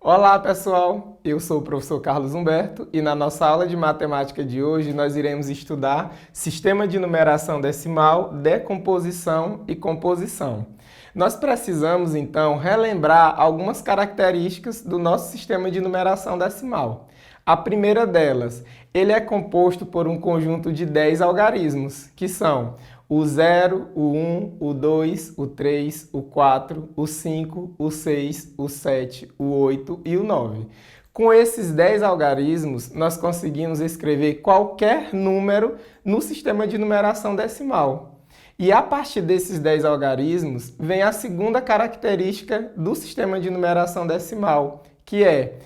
Olá, pessoal! Eu sou o professor Carlos Humberto e na nossa aula de matemática de hoje nós iremos estudar sistema de numeração decimal, decomposição e composição. Nós precisamos, então, relembrar algumas características do nosso sistema de numeração decimal. A primeira delas, ele é composto por um conjunto de 10 algarismos, que são o 0, o 1, o 2, o 3, o 4, o 5, o 6, o 7, o 8 e o 9. Com esses 10 algarismos, nós conseguimos escrever qualquer número no sistema de numeração decimal. E a partir desses 10 algarismos, vem a segunda característica do sistema de numeração decimal, que é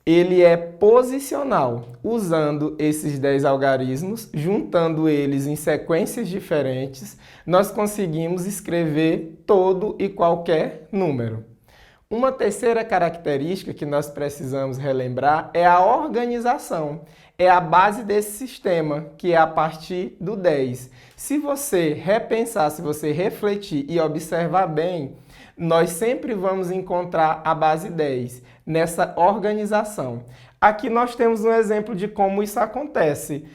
ele é posicional, usando esses 10 algarismos, juntando eles em sequências diferentes, nós conseguimos escrever todo e qualquer número. Uma terceira característica que nós precisamos relembrar é a organização. É a base desse sistema, que é a partir do 10. Se você repensar, se você refletir e observar bem, nós sempre vamos encontrar a base 10 nessa organização. Aqui nós temos um exemplo de como isso acontece.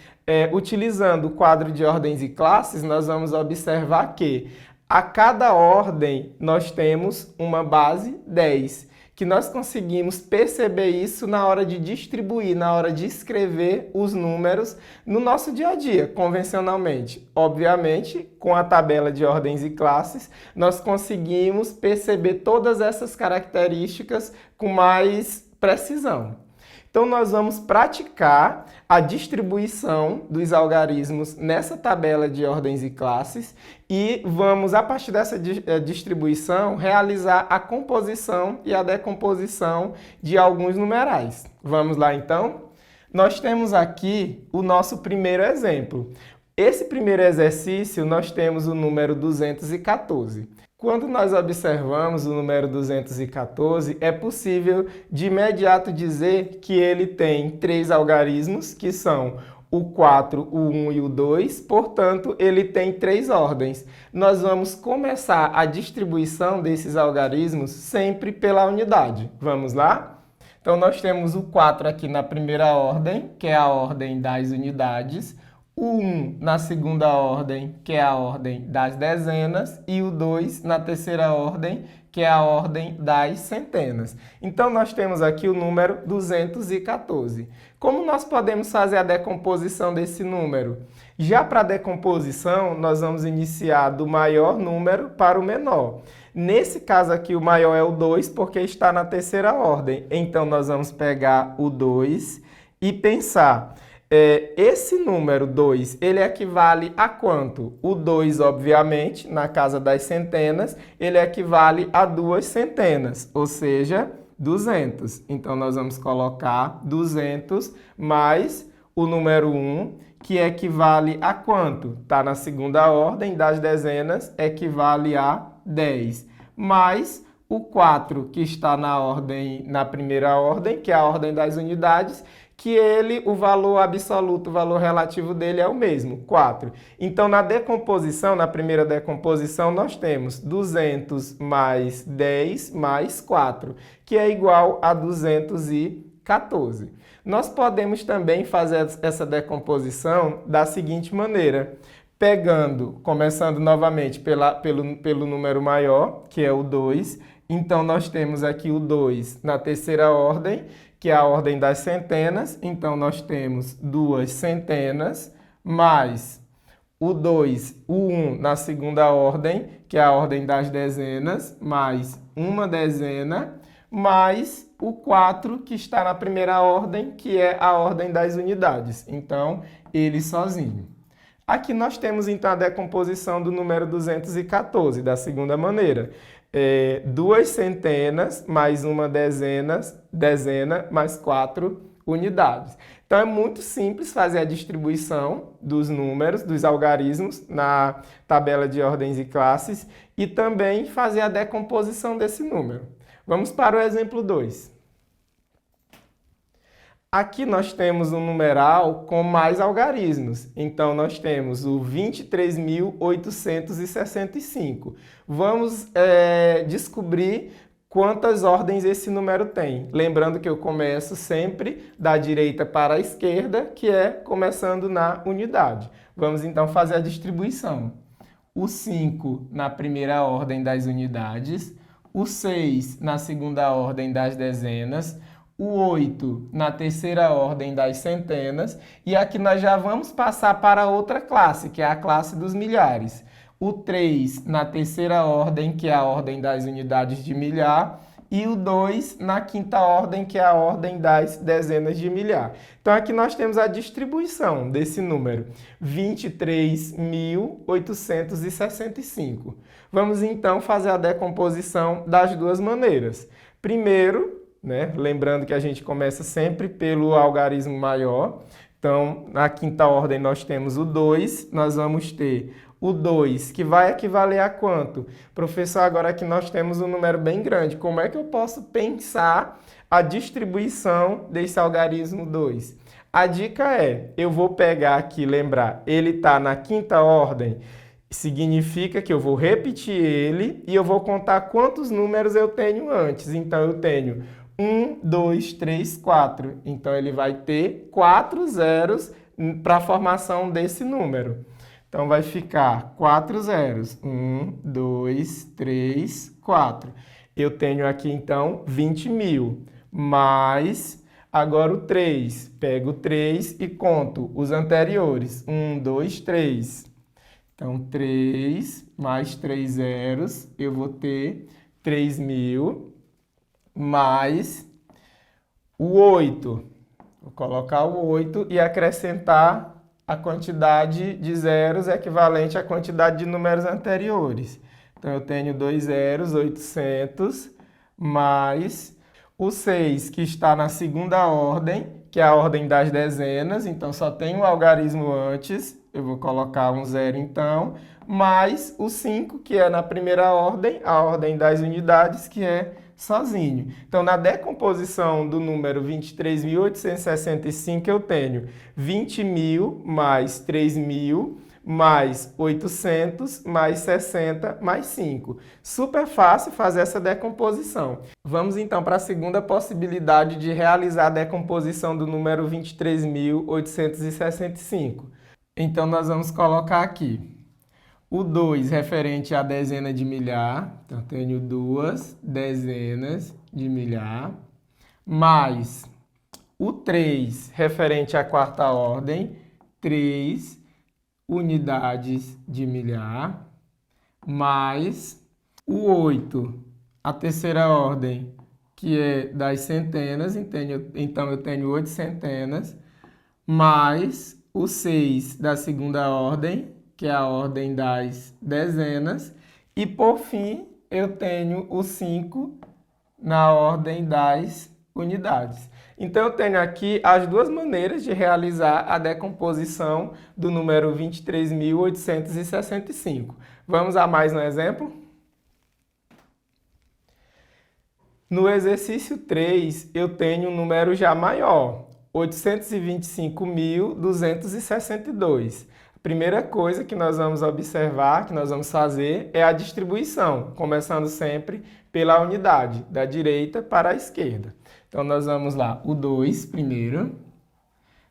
Utilizando o quadro de ordens e classes, nós vamos observar que a cada ordem nós temos uma base 10, que nós conseguimos perceber isso na hora de distribuir, na hora de escrever os números no nosso dia a dia, convencionalmente. Obviamente, com a tabela de ordens e classes, nós conseguimos perceber todas essas características com mais precisão. Então, nós vamos praticar a distribuição dos algarismos nessa tabela de ordens e classes e vamos, a partir dessa distribuição, realizar a composição e a decomposição de alguns numerais. Vamos lá, então? Nós temos aqui o nosso primeiro exemplo. Esse primeiro exercício, nós temos o número 214. Quando nós observamos o número 214, é possível de imediato dizer que ele tem 3 algarismos, que são o 4, o 1 e o 2, portanto, ele tem 3 ordens. Nós vamos começar a distribuição desses algarismos sempre pela unidade. Vamos lá? Então, nós temos o 4 aqui na primeira ordem, que é a ordem das unidades, o 1 na segunda ordem, que é a ordem das dezenas, e o 2 na terceira ordem, que é a ordem das centenas. Então, nós temos aqui o número 214. Como nós podemos fazer a decomposição desse número? Já para a decomposição, nós vamos iniciar do maior número para o menor. Nesse caso aqui, o maior é o 2, porque está na terceira ordem. Então, nós vamos pegar o 2 e pensar... esse número 2, ele equivale a quanto? O 2, obviamente, na casa das centenas, ele equivale a 2 centenas, ou seja, 200. Então, nós vamos colocar 200 mais o número 1, que equivale a quanto? Está na segunda ordem das dezenas, equivale a 10, mais o 4, que está na primeira ordem, que é a ordem das unidades, que o valor absoluto, o valor relativo dele é o mesmo, 4. Então, na decomposição, na primeira decomposição, nós temos 200 mais 10 mais 4, que é igual a 214. Nós podemos também fazer essa decomposição da seguinte maneira, começando novamente pelo número maior, que é o 2. Então, nós temos aqui o 2 na terceira ordem, que é a ordem das centenas. Então, nós temos 2 centenas, mais o 2, o 1 na segunda ordem, que é a ordem das dezenas, mais uma dezena, mais o 4, que está na primeira ordem, que é a ordem das unidades. Então, ele sozinho. Aqui nós temos, então, a decomposição do número 214, da segunda maneira. 2 centenas mais uma dezena mais 4 unidades. Então, é muito simples fazer a distribuição dos números, dos algarismos, na tabela de ordens e classes, e também fazer a decomposição desse número. Vamos para o exemplo 2. Aqui nós temos um numeral com mais algarismos. Então, nós temos o 23.865. Vamos descobrir quantas ordens esse número tem. Lembrando que eu começo sempre da direita para a esquerda, que é começando na unidade. Vamos então fazer a distribuição. O 5 na primeira ordem das unidades, o 6 na segunda ordem das dezenas, o 8 na terceira ordem das centenas, e aqui nós já vamos passar para outra classe, que é a classe dos milhares. O 3 na terceira ordem, que é a ordem das unidades de milhar, e o 2 na quinta ordem, que é a ordem das dezenas de milhar. Então, aqui nós temos a distribuição desse número, 23.865. Vamos, então, fazer a decomposição das duas maneiras. Primeiro, lembrando que a gente começa sempre pelo algarismo maior. Então, na quinta ordem nós temos o 2, nós vamos ter o 2, que vai equivaler a quanto? Professor, agora aqui nós temos um número bem grande. Como é que eu posso pensar a distribuição desse algarismo 2? A dica é, eu vou pegar aqui, lembrar, ele está na quinta ordem, significa que eu vou repetir ele e eu vou contar quantos números eu tenho antes. Então, eu tenho 1, 2, 3, 4. Então, ele vai ter 4 zeros para a formação desse número. Então, vai ficar 4 zeros. 1, 2, 3, 4. Eu tenho aqui, então, 20.000. Mais, agora o 3. Pego o 3 e conto os anteriores. 1, 2, 3. Então, 3 mais 3 zeros, eu vou ter 3.000 mais o 8. Vou colocar o 8 e acrescentar a quantidade de zeros equivalente à quantidade de números anteriores. Então, eu tenho 2 zeros, 800, mais o 6, que está na segunda ordem, que é a ordem das dezenas. Então, só tem um algarismo antes. Eu vou colocar um zero, então, mais o 5, que é na primeira ordem, a ordem das unidades, que é sozinho. Então, na decomposição do número 23.865, eu tenho 20.000 mais 3.000 mais 800 mais 60 mais 5. Super fácil fazer essa decomposição. Vamos então para a segunda possibilidade de realizar a decomposição do número 23.865. Então, nós vamos colocar aqui o 2 referente à dezena de milhar, então tenho 2 dezenas de milhar, mais o 3 referente à quarta ordem, 3 unidades de milhar, mais o 8, a terceira ordem, que é das centenas, então eu tenho 8 centenas, mais o 6 da segunda ordem, que é a ordem das dezenas, e por fim eu tenho o 5 na ordem das unidades. Então eu tenho aqui as duas maneiras de realizar a decomposição do número 23.865. Vamos a mais um exemplo? No exercício 3 eu tenho um número já maior, 825.262. Primeira coisa que nós vamos observar, que nós vamos fazer, é a distribuição, começando sempre pela unidade, da direita para a esquerda. Então, nós vamos lá, o 2 primeiro,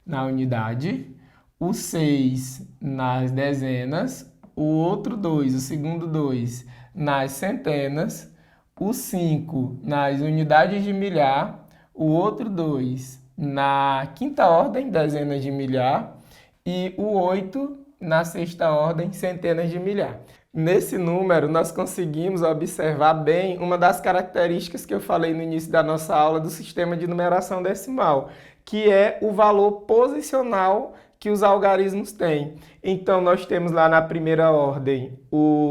na unidade, o 6 nas dezenas, o outro 2, o segundo 2, nas centenas, o 5 nas unidades de milhar, o outro 2 na quinta ordem, dezenas de milhar, e o 8 na sexta ordem, centenas de milhar. Nesse número, nós conseguimos observar bem uma das características que eu falei no início da nossa aula do sistema de numeração decimal, que é o valor posicional que os algarismos têm. Então, nós temos lá na primeira ordem,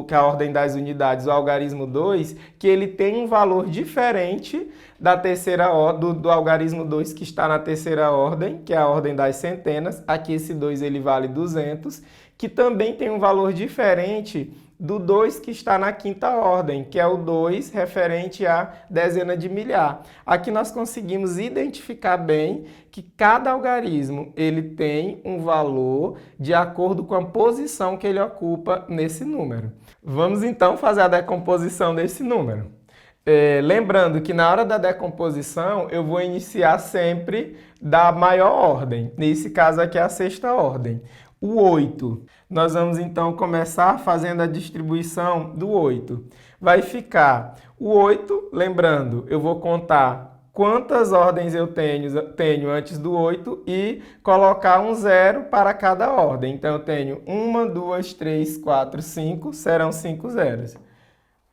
que é a ordem das unidades, o algarismo 2, que ele tem um valor diferente da terceira do algarismo 2, que está na terceira ordem, que é a ordem das centenas. Aqui esse 2 ele vale 200, que também tem um valor diferente do 2 que está na quinta ordem, que é o 2 referente à dezena de milhar. Aqui nós conseguimos identificar bem que cada algarismo ele tem um valor de acordo com a posição que ele ocupa nesse número. Vamos então fazer a decomposição desse número. Lembrando que na hora da decomposição eu vou iniciar sempre da maior ordem. Nesse caso aqui é a sexta ordem. O 8. Nós vamos então começar fazendo a distribuição do 8. Vai ficar o 8, lembrando, eu vou contar quantas ordens eu tenho antes do 8 e colocar um 0 para cada ordem. Então eu tenho 1, 2, 3, 4, 5, serão 5 zeros.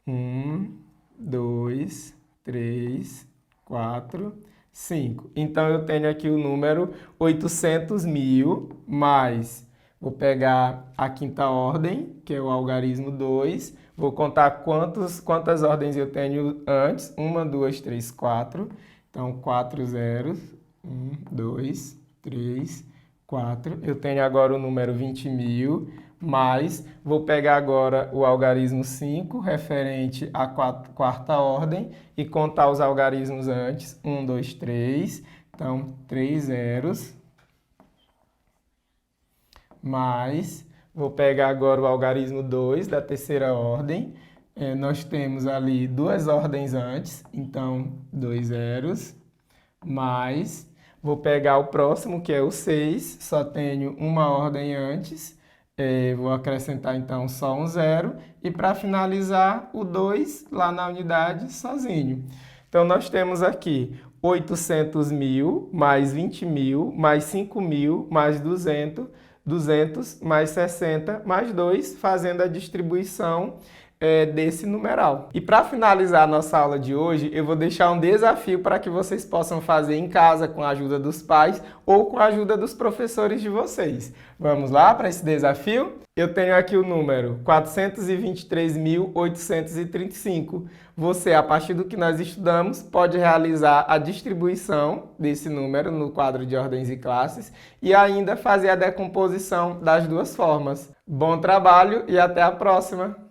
1, 2, 3, 4, 5. Então, eu tenho aqui o número 800.000 mais, vou pegar a quinta ordem, que é o algarismo 2, vou contar quantas ordens eu tenho antes, 1, 2, 3, 4, então 4 zeros, 1, 2, 3, 4, eu tenho agora o número 20.000, mais, vou pegar agora o algarismo 5, referente à quarta ordem, e contar os algarismos antes. 1, 2, 3, então 3 zeros, mais, vou pegar agora o algarismo 2 da terceira ordem, nós temos ali duas ordens antes, então 2 zeros, mais, vou pegar o próximo, que é o 6, só tenho uma ordem antes, vou acrescentar então só um 0 e para finalizar o 2 lá na unidade sozinho. Então nós temos aqui 800.000 mais 20.000 mais 5.000 mais 200 mais 60 mais 2, fazendo a distribuição desse numeral. E para finalizar a nossa aula de hoje, eu vou deixar um desafio para que vocês possam fazer em casa com a ajuda dos pais ou com a ajuda dos professores de vocês. Vamos lá para esse desafio? Eu tenho aqui o número 423.835. Você, a partir do que nós estudamos, pode realizar a distribuição desse número no quadro de ordens e classes e ainda fazer a decomposição das duas formas. Bom trabalho e até a próxima!